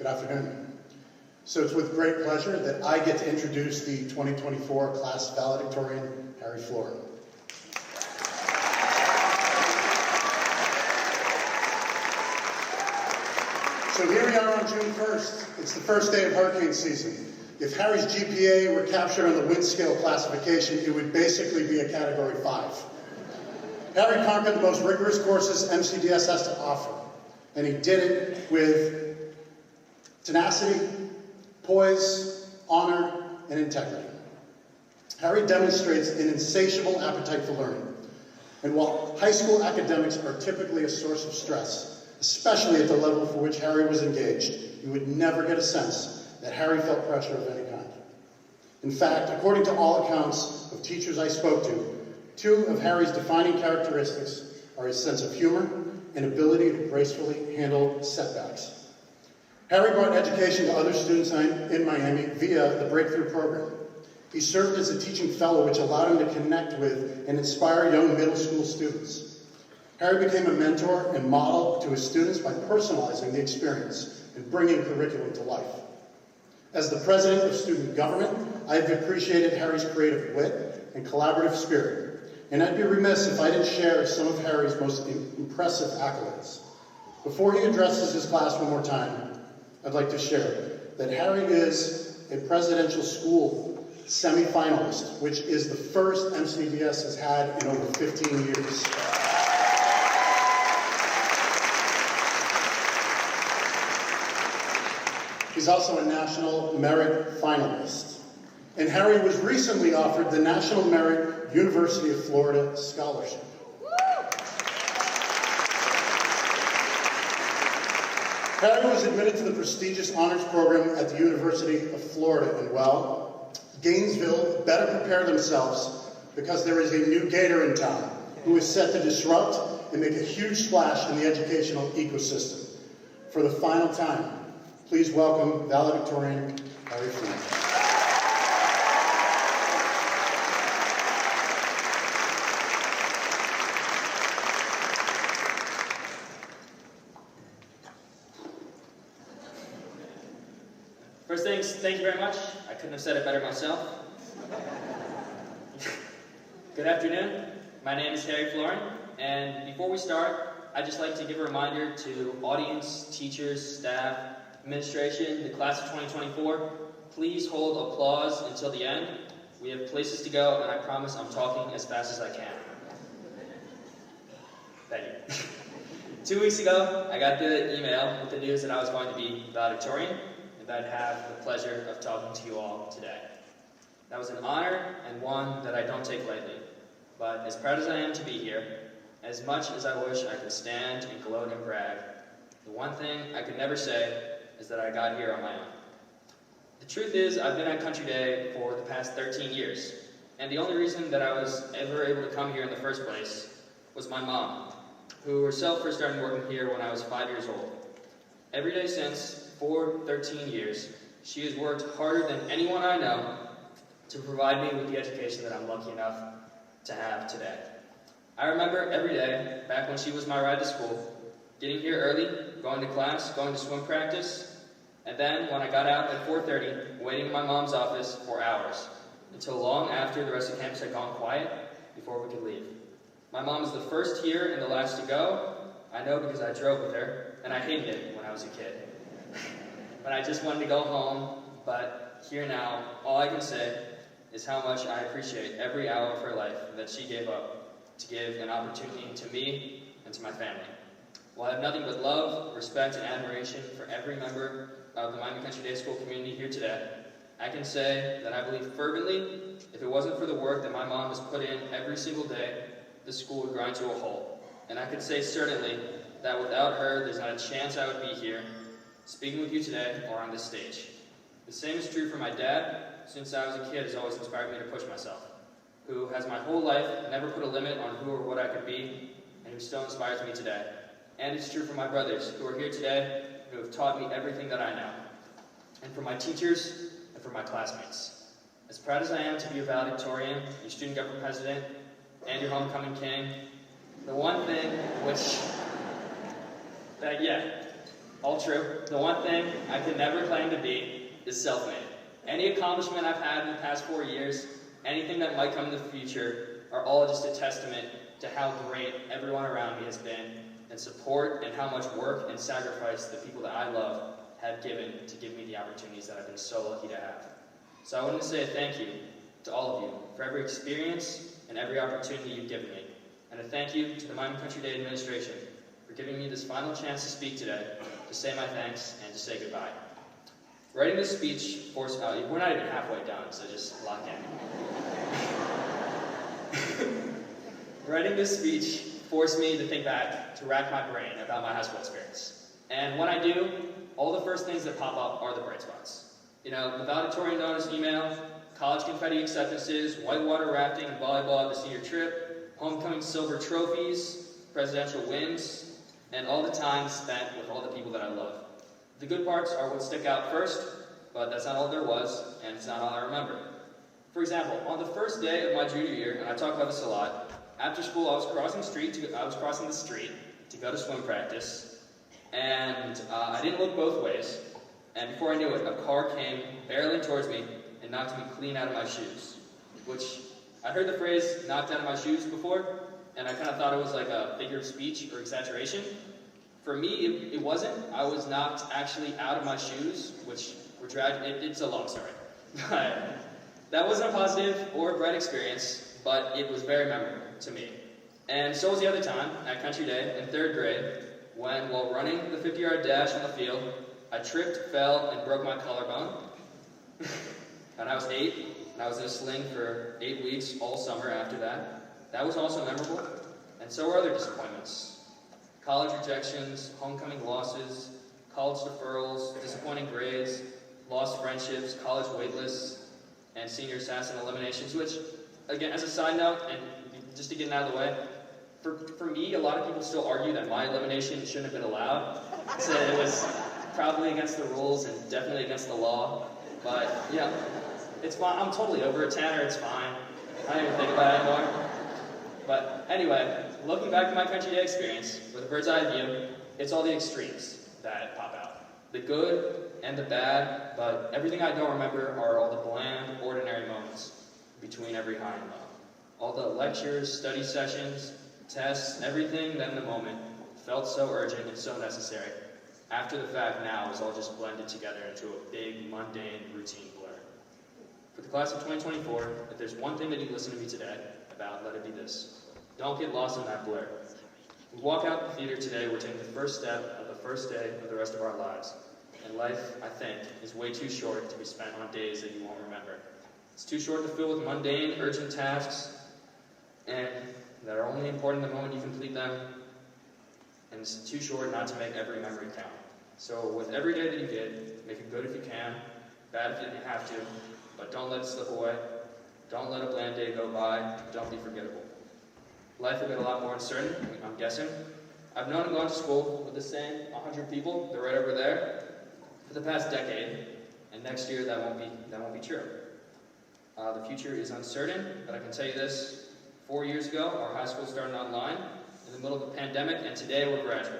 Good afternoon. So it's with great pleasure that I get to introduce the 2024 class valedictorian, Harry Florin. So here we are on June 1st. It's the first day of hurricane season. If Harry's GPA were captured on the wind scale classification, it would basically be a category 5. Harry conquered the most rigorous courses MCDS has to offer, and he did it with tenacity, poise, honor, and integrity. Harry demonstrates an insatiable appetite for learning. And while high school academics are typically a source of stress, especially at the level for which Harry was engaged, you would never get a sense that Harry felt pressure of any kind. In fact, according to all accounts of teachers I spoke to, 2 of Harry's defining characteristics are his sense of humor and ability to gracefully handle setbacks. Harry brought education to other students in Miami via the Breakthrough Program. He served as a teaching fellow, which allowed him to connect with and inspire young middle school students. Harry became a mentor and model to his students by personalizing the experience and bringing curriculum to life. As the president of student government, I have appreciated Harry's creative wit and collaborative spirit, and I'd be remiss if I didn't share some of Harry's most impressive accolades. Before he addresses his class one more time, I'd like to share that Harry is a presidential school semifinalist, which is the first MCDS has had in over 15 years. He's also a National Merit finalist. And Harry was recently offered the National Merit University of Florida Scholarship. Harry was admitted to the prestigious honors program at the University of Florida, and well, Gainesville better prepare themselves because there is a new Gator in town who is set to disrupt and make a huge splash in the educational ecosystem. For the final time, please welcome valedictorian Harry Florin. First things, thank you very much. I couldn't have said it better myself. Good afternoon. My name is Harry Florin, and before we start, I'd just like to give a reminder to audience, teachers, staff, administration, the class of 2024, please hold applause until the end. We have places to go, and I promise I'm talking as fast as I can. Thank you. 2 weeks ago, I got the email with the news that I was going to be valedictorian, and I'd have the pleasure of talking to you all today. That was an honor, and one that I don't take lightly. But as proud as I am to be here, as much as I wish I could stand and gloat and brag, the one thing I could never say is that I got here on my own. The truth is, I've been on Country Day for the past 13 years, and the only reason that I was ever able to come here in the first place was my mom, who herself first started working here when I was 5 years old. Every day since, for 13 years, she has worked harder than anyone I know to provide me with the education that I'm lucky enough to have today. I remember every day, back when she was my ride to school, getting here early, going to class, going to swim practice, and then when I got out at 4:30, waiting in my mom's office for hours, until long after the rest of campus had gone quiet before we could leave. My mom is the first here and the last to go. I know because I drove with her, and I hated it when I was a kid. But I just wanted to go home, but here now, all I can say is how much I appreciate every hour of her life that she gave up to give an opportunity to me and to my family. While I have nothing but love, respect, and admiration for every member of the Miami Country Day School community here today, I can say that I believe fervently, if it wasn't for the work that my mom has put in every single day, the school would grind to a halt. And I could say certainly that without her, there's not a chance I would be here, speaking with you today or on this stage. The same is true for my dad, since I was a kid, has always inspired me to push myself, who has my whole life never put a limit on who or what I could be, and who still inspires me today. And it's true for my brothers, who are here today, who have taught me everything that I know. And for my teachers, and for my classmates. As proud as I am to be a valedictorian, your student government president, and your homecoming king, the one thing which, all true. The one thing I could never claim to be is self-made. Any accomplishment I've had in the past 4 years, anything that might come in the future, are all just a testament to how great everyone around me has been, and support and how much work and sacrifice the people that I love have given to give me the opportunities that I've been so lucky to have. So I want to say a thank you to all of you for every experience and every opportunity you've given me. And a thank you to the Miami Country Day administration for giving me this final chance to speak today, to say my thanks and to say goodbye. Writing this speech forced we're not even halfway done, so just lock in. Writing this speech forced me to think back, to rack my brain about my high school experience. And when I do, all the first things that pop up are the bright spots. You know, the valedictorian donors email, college confetti acceptances, whitewater rafting and volleyball at the senior trip, homecoming silver trophies, presidential wins, and all the time spent with all the people that I love. The good parts are what stick out first, but that's not all there was, and it's not all I remember. For example, on the first day of my junior year, and I talk about this a lot, after school I was crossing the street to go to swim practice, and I didn't look both ways, and before I knew it, a car came barreling towards me and knocked me clean out of my shoes, which I heard the phrase knocked out of my shoes before, and I kind of thought it was like a figure of speech or exaggeration. For me, it wasn't. I was knocked actually out of my shoes, which were dragged. It's a long story. But that wasn't a positive or a bright experience, but it was very memorable to me. And so was the other time at Country Day in 3rd grade, when, while running the 50-yard dash on the field, I tripped, fell, and broke my collarbone. And I was 8, and I was in a sling for 8 weeks, all summer after that. That was also memorable, and so were other disappointments. College rejections, homecoming losses, college deferrals, disappointing grades, lost friendships, college waitlists, and senior assassin eliminations, which, again, as a side note, and just to get it out of the way, for me, a lot of people still argue that my elimination shouldn't have been allowed. So it was probably against the rules and definitely against the law. But, yeah, it's fine. I'm totally over it, Tanner. It's fine. I don't even think about it anymore. But anyway, looking back at my Country Day experience, with a bird's eye view, it's all the extremes that pop out. The good and the bad, but everything I don't remember are all the bland, ordinary moments between every high and low. All the lectures, study sessions, tests, everything that in the moment felt so urgent and so necessary. After the fact now is all just blended together into a big, mundane, routine blur. For the class of 2024, if there's one thing that you listen to me today about, let it be this. Don't get lost in that blur. We walk out the theater today, we're taking the first step of the first day of the rest of our lives. And life, I think, is way too short to be spent on days that you won't remember. It's too short to fill with mundane, urgent tasks, and that are only important the moment you complete them. And it's too short not to make every memory count. So with every day that you get, make it good if you can, bad if you have to, but don't let it slip away. Don't let a bland day go by. Don't be forgettable. Life will get a lot more uncertain, I'm guessing. I've known and gone to school with the same 100 people, they're right over there, for the past decade, and next year that won't be true. The future is uncertain, but I can tell you this, 4 years ago, our high school started online in the middle of a pandemic, and today we're graduating.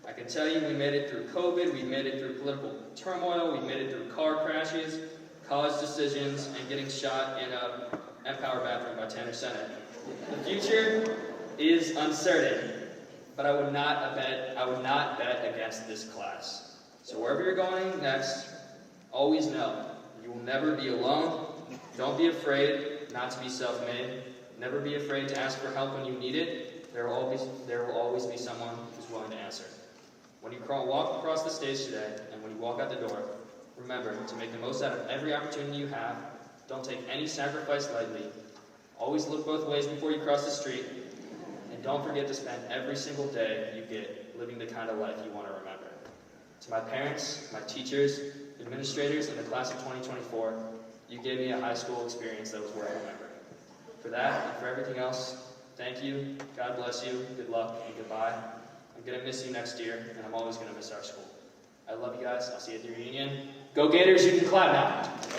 I can tell you we made it through COVID, we made it through political turmoil, we made it through car crashes, college decisions, and getting shot in a Empower bathroom by Tanner Senate. The future is uncertain, but I would not bet against this class. So wherever you're going next, always know you will never be alone. Don't be afraid not to be self-made. Never be afraid to ask for help when you need it. There will always be someone who's willing to answer. When you walk across the stage today, and when you walk out the door, remember to make the most out of every opportunity you have. Don't take any sacrifice lightly. Always look both ways before you cross the street. And don't forget to spend every single day you get living the kind of life you want to remember. To my parents, my teachers, administrators, and the class of 2024, you gave me a high school experience that was worth remembering. For that, and for everything else, thank you, God bless you, good luck, and goodbye. I'm going to miss you next year, and I'm always going to miss our school. I love you guys. I'll see you at the reunion. Go Gators, you can clap now.